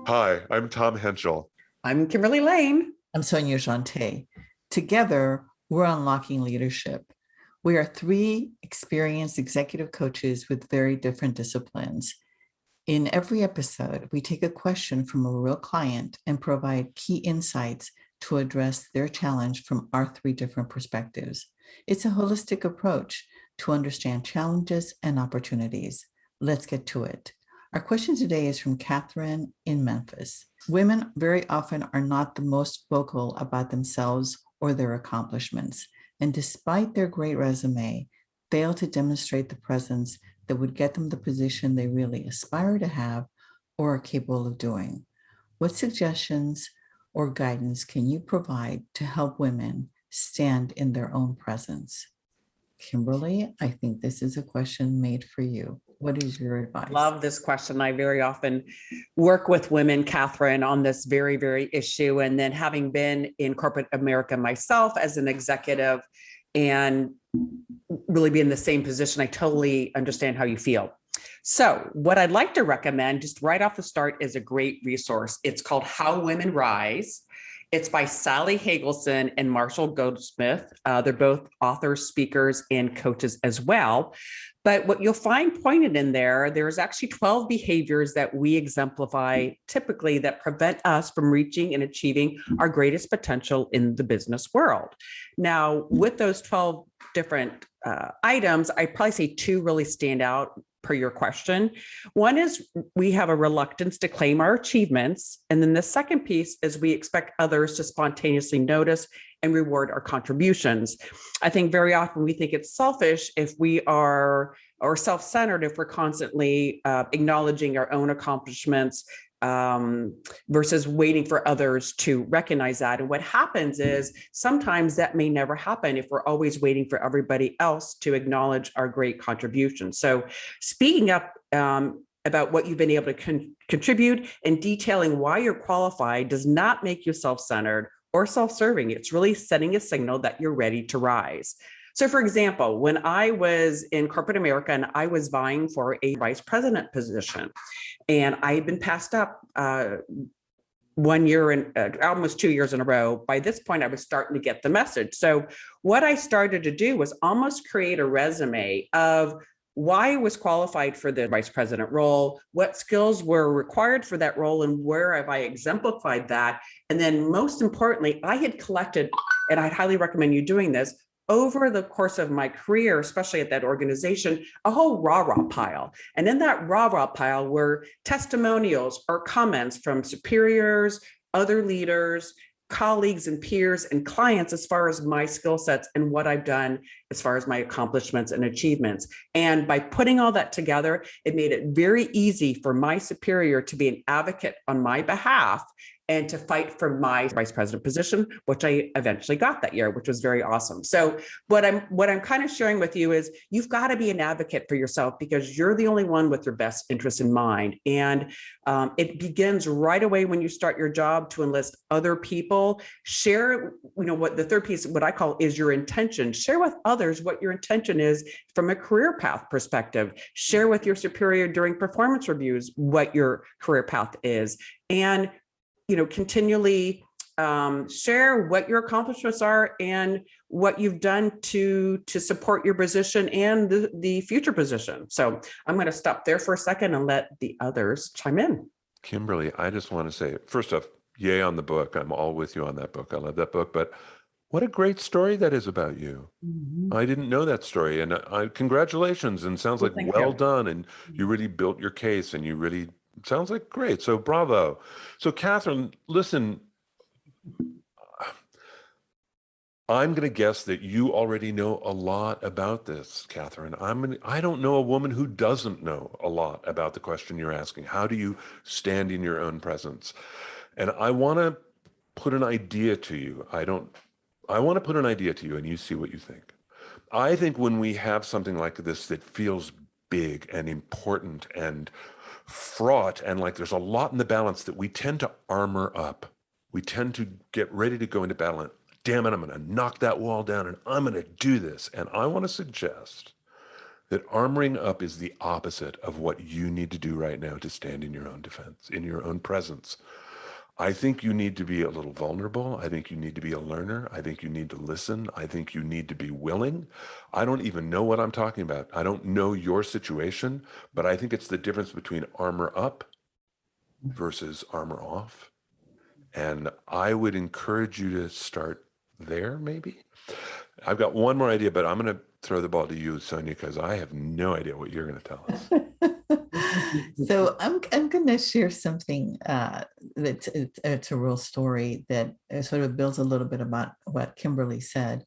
Hi, I'm Tom Henschel. I'm Kimberly Lane. I'm Sonia. Together, we're unlocking leadership. We are three experienced executive coaches with very different disciplines. In every episode, we take a question from a real client and provide key insights to address their challenge from our three different perspectives. It's a holistic approach to understand challenges and opportunities. Let's get to it. Our question today is from Catherine in Memphis. Women very often are not the most vocal about themselves or their accomplishments, and despite their great resume, fail to demonstrate the presence that would get them the position they really aspire to have or are capable of doing. What suggestions or guidance can you provide to help women stand in their own presence? Kimberly, I think this is a question made for you. What is your advice? Love this question. I very often work with women, Catherine, on this very, very issue. And then having been in corporate America myself as an executive and really be in the same position, I totally understand how you feel. So what I'd like to recommend just right off the start is a great resource. It's called How Women Rise. It's by Sally Helfesen and Marshall Goldsmith. They're both authors, speakers, and coaches as well. But what you'll find pointed in there, there's actually 12 behaviors that we exemplify typically that prevent us from reaching and achieving our greatest potential in the business world. Now, with those 12 different items, I probably say two really stand out per your question. One is we have a reluctance to claim our achievements. And then the second piece is we expect others to spontaneously notice and reward our contributions. I think very often we think it's selfish if we are, or self-centered if we're constantly acknowledging our own accomplishments versus waiting for others to recognize that. And what happens is sometimes that may never happen if we're always waiting for everybody else to acknowledge our great contributions. So speaking up about what you've been able to contribute and detailing why you're qualified does not make you self-centered or self-serving. It's really setting a signal that you're ready to rise. So for example, when I was in corporate America and I was vying for a vice president position, and I had been passed up 1 year and almost 2 years in a row. By this point, I was starting to get the message. So what I started to do was almost create a resume of why I was qualified for the vice president role, what skills were required for that role, and where have I exemplified that. And then most importantly, I had collected, and I'd highly recommend you doing this, over the course of my career, especially at that organization, a whole rah-rah pile. And in that rah-rah pile were testimonials or comments from superiors, other leaders, colleagues and peers and clients as far as my skill sets and what I've done as far as my accomplishments and achievements. And by putting all that together, it made it very easy for my superior to be an advocate on my behalf and to fight for my vice president position, which I eventually got that year, which was very awesome. So what I'm kind of sharing with you is you've got to be an advocate for yourself because you're the only one with your best interest in mind. And it begins right away when you start your job to enlist other people. Share, what the third piece, what I call is your intention. Share with others what your intention is from a career path perspective. Share with your superior during performance reviews what your career path is. And continually share what your accomplishments are and what you've done to support your position and the future position. So I'm going to stop there for a second and let the others chime in. Kimberly, I just want to say, first off, yay on the book. I'm all with you on that book. I love that book. But what a great story that is about you. Mm-hmm. I didn't know that story. And congratulations. And sounds like well done. And you really built your case and you really sounds like great. So bravo. So Catherine, listen, I'm going to guess that you already know a lot about this, Catherine. I don't know a woman who doesn't know a lot about the question you're asking. How do you stand in your own presence? And I want to put an idea to you. I want to put an idea to you and you see what you think. I think when we have something like this that feels big and important and fraught and like there's a lot in the balance, that we tend to armor up. We tend to get ready to go into battle and damn it, I'm going to knock that wall down and I'm going to do this. And I want to suggest that armoring up is the opposite of what you need to do right now to stand in your own defense, in your own presence. I think you need to be a little vulnerable. I think you need to be a learner. I think you need to listen. I think you need to be willing. I don't even know what I'm talking about. I don't know your situation, but I think it's the difference between armor up versus armor off. And I would encourage you to start there, maybe. I've got one more idea, but I'm going to throw the ball to you, Sonia, because I have no idea what you're going to tell us. So I'm going to share something it's a real story that sort of builds a little bit about what Kimberly said.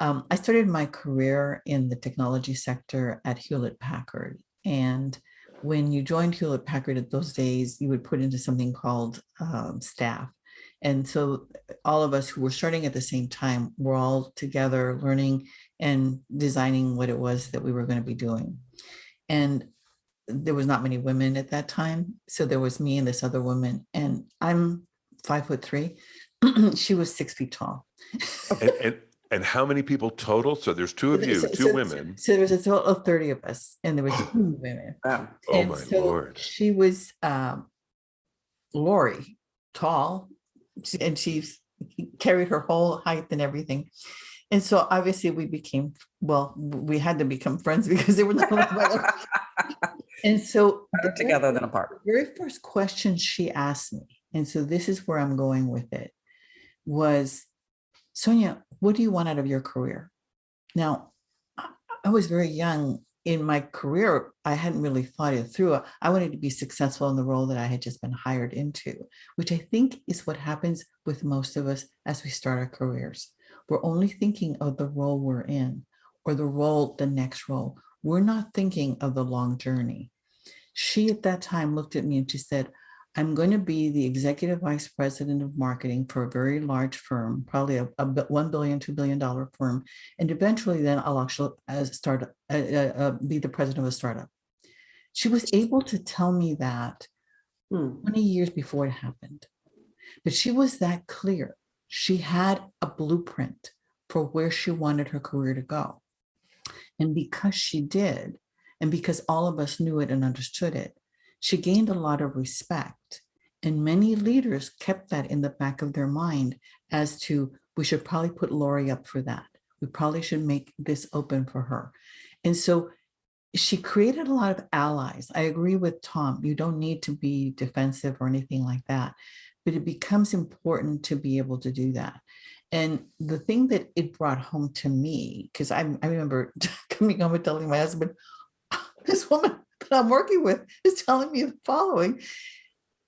I started my career in the technology sector at Hewlett Packard, and when you joined Hewlett Packard at those days, you would put into something called staff. And so all of us who were starting at the same time were all together learning and designing what it was that we were going to be doing. And there was not many women at that time. So there was me and this other woman, and I'm 5'3". She was 6 feet tall. And how many people total? So there's two of you, two women. So there was a total of 30 of us, and there was 2 women. Wow. Oh And my so Lord. she was Lori, tall, and she carried her whole height and everything. And so obviously we had to become friends because there were no one. And so Better together than apart. the very first question she asked me, and so this is where I'm going with it, was, Sonia, what do you want out of your career? Now, I was very young in my career. I hadn't really thought it through. I wanted to be successful in the role that I had just been hired into, which I think is what happens with most of us as we start our careers. We're only thinking of the role we're in, or the next role. We're not thinking of the long journey. She at that time looked at me and she said, I'm going to be the executive vice president of marketing for a very large firm, probably a $1 billion, $2 billion firm. And eventually then I'll actually be the president of a startup. She was able to tell me that 20 years before it happened. But she was that clear. She had a blueprint for where she wanted her career to go. And because she did, and because all of us knew it and understood it, she gained a lot of respect. And many leaders kept that in the back of their mind as to, we should probably put Lori up for that. We probably should make this open for her. And so she created a lot of allies. I agree with Tom. You don't need to be defensive or anything like that, but it becomes important to be able to do that. And the thing that it brought home to me, because I remember coming home and telling my husband, this woman that I'm working with is telling me the following.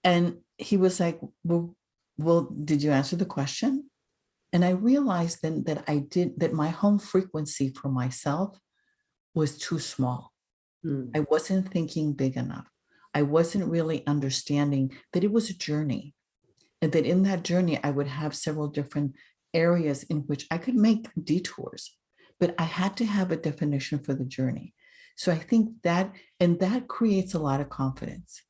And he was like, well, did you answer the question? And I realized then that my home frequency for myself was too small. I wasn't thinking big enough. I wasn't really understanding that it was a journey, and that in that journey, I would have several different areas in which I could make detours, but I had to have a definition for the journey. So I think that creates a lot of confidence.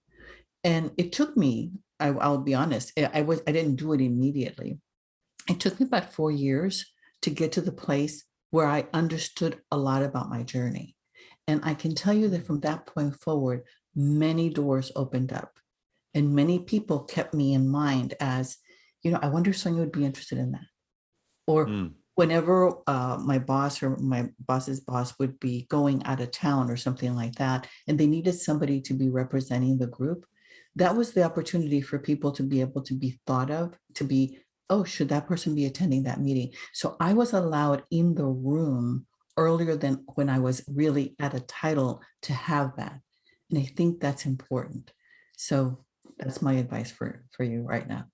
And it took me, I'll be honest, I didn't do it immediately. It took me about 4 years to get to the place where I understood a lot about my journey. And I can tell you that from that point forward, many doors opened up and many people kept me in mind as, I wonder if Sonia would be interested in that. Or whenever my boss or my boss's boss would be going out of town or something like that, and they needed somebody to be representing the group, that was the opportunity for people to be able to be thought of, to be, oh, should that person be attending that meeting? So I was allowed in the room earlier than when I was really at a title to have that. And I think that's important. So that's my advice for you right now.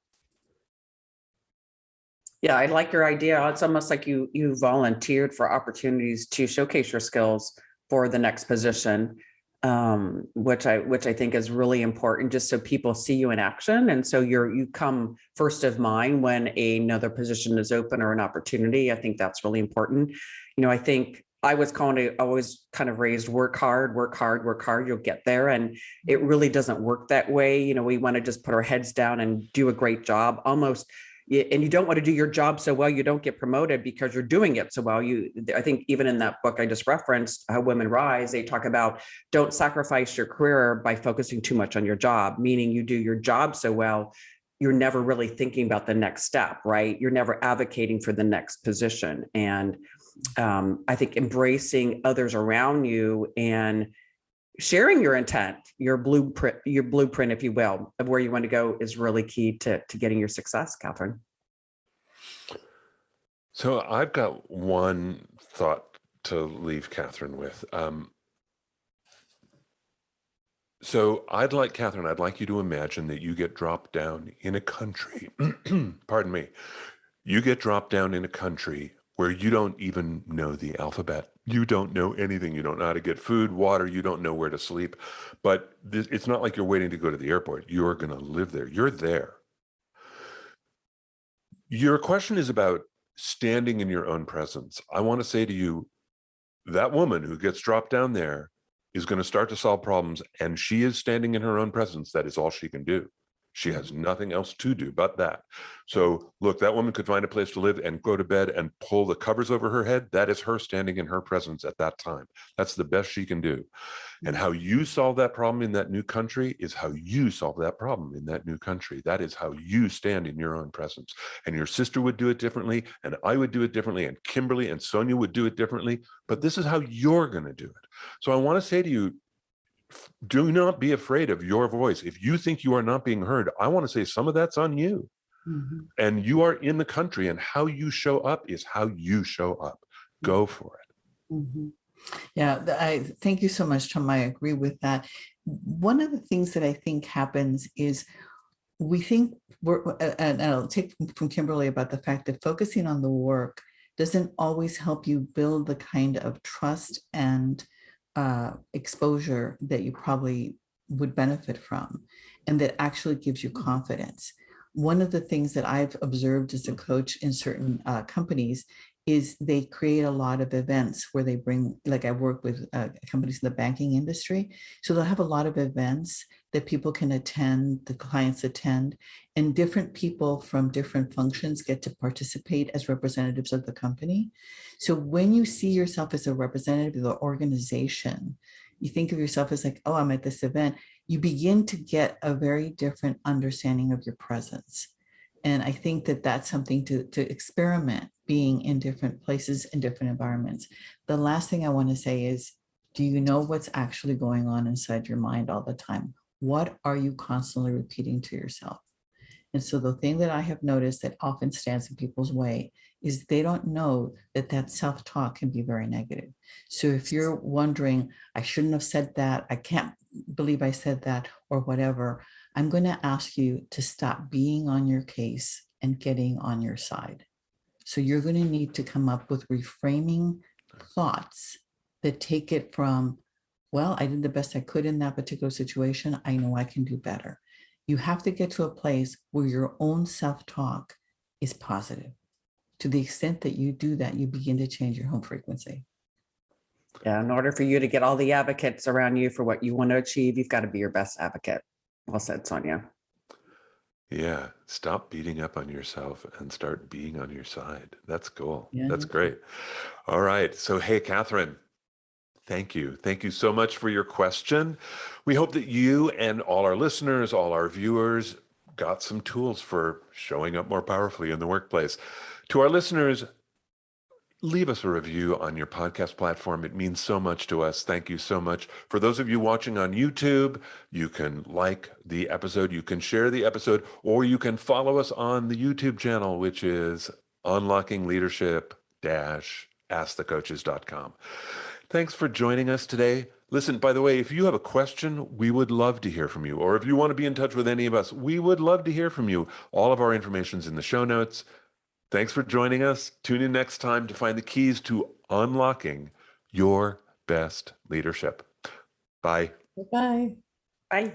Yeah, I like your idea. It's almost like you volunteered for opportunities to showcase your skills for the next position, which I think is really important, just so people see you in action. And so you come first of mind when another position is open or an opportunity. I think that's really important. I think I was always kind of raised, work hard, you'll get there. And it really doesn't work that way. We want to just put our heads down and do a great job. Almost, and you don't want to do your job so well, you don't get promoted because you're doing it so well. I think even in that book I just referenced, How Women Rise, they talk about don't sacrifice your career by focusing too much on your job, meaning you do your job so well, you're never really thinking about the next step, right? You're never advocating for the next position. And I think embracing others around you and sharing your intent, your blueprint, if you will, of where you want to go is really key to getting your success, Catherine. So I've got one thought to leave Catherine with. So I'd like you to imagine that you get dropped down in a country, pardon me, you get dropped down in a country where you don't even know the alphabet. You don't know anything. You don't know how to get food, water. You don't know where to sleep. But it's not like you're waiting to go to the airport. You're going to live there. You're there. Your question is about standing in your own presence. I want to say to you, that woman who gets dropped down there is going to start to solve problems, and she is standing in her own presence. That is all she can do. She has nothing else to do but that. So look, that woman could find a place to live and go to bed and pull the covers over her head. That is her standing in her presence at that time. That's the best she can do. And how you solve that problem in that new country is how you solve that problem in that new country. That is how you stand in your own presence. And your sister would do it differently, and I would do it differently, and Kimberly and Sonia would do it differently. But this is how you're going to do it. So I want to say to you, do not be afraid of your voice. If you think you are not being heard, I want to say some of that's on you. Mm-hmm. And you are in the country, and how you show up is how you show up. Go for it. Mm-hmm. Yeah, I thank you so much, Tom. I agree with that. One of the things that I think happens is we think and I'll take from Kimberly about the fact that focusing on the work doesn't always help you build the kind of trust and exposure that you probably would benefit from, and that actually gives you confidence. One of the things that I've observed as a coach in certain companies is they create a lot of events where they bring, like I work with companies in the banking industry. So they'll have a lot of events that people can attend, the clients attend, and different people from different functions get to participate as representatives of the company. So when you see yourself as a representative of the organization, you think of yourself as like, oh, I'm at this event, you begin to get a very different understanding of your presence. And I think that that's something to experiment, being in different places and different environments. The last thing I want to say is, do you know what's actually going on inside your mind all the time? What are you constantly repeating to yourself? And so the thing that I have noticed that often stands in people's way is they don't know that that self-talk can be very negative. So if you're wondering, I shouldn't have said that, I can't believe I said that, or whatever, I'm going to ask you to stop being on your case and getting on your side. So you're going to need to come up with reframing thoughts that take it from, well, I did the best I could in that particular situation. I know I can do better. You have to get to a place where your own self-talk is positive. To the extent that you do that, you begin to change your home frequency. Yeah, in order for you to get all the advocates around you for what you want to achieve, you've got to be your best advocate. Well said, Sonia. Yeah, stop beating up on yourself and start being on your side. That's cool. Yeah. That's great. All right. So, hey, Catherine, thank you. Thank you so much for your question. We hope that you and all our listeners, all our viewers, got some tools for showing up more powerfully in the workplace. To our listeners, leave us a review on your podcast platform. It means so much to us. Thank you so much. For those of you watching on YouTube, you can like the episode, you can share the episode, or you can follow us on the YouTube channel, which is Unlocking Leadership askthecoaches.com. Thanks for joining us today. Listen, by the way, if you have a question, we would love to hear from you. Or if you want to be in touch with any of us, we would love to hear from you. All of our information is in the show notes. Thanks for joining us. Tune in next time to find the keys to unlocking your best leadership. Bye. Bye. Bye.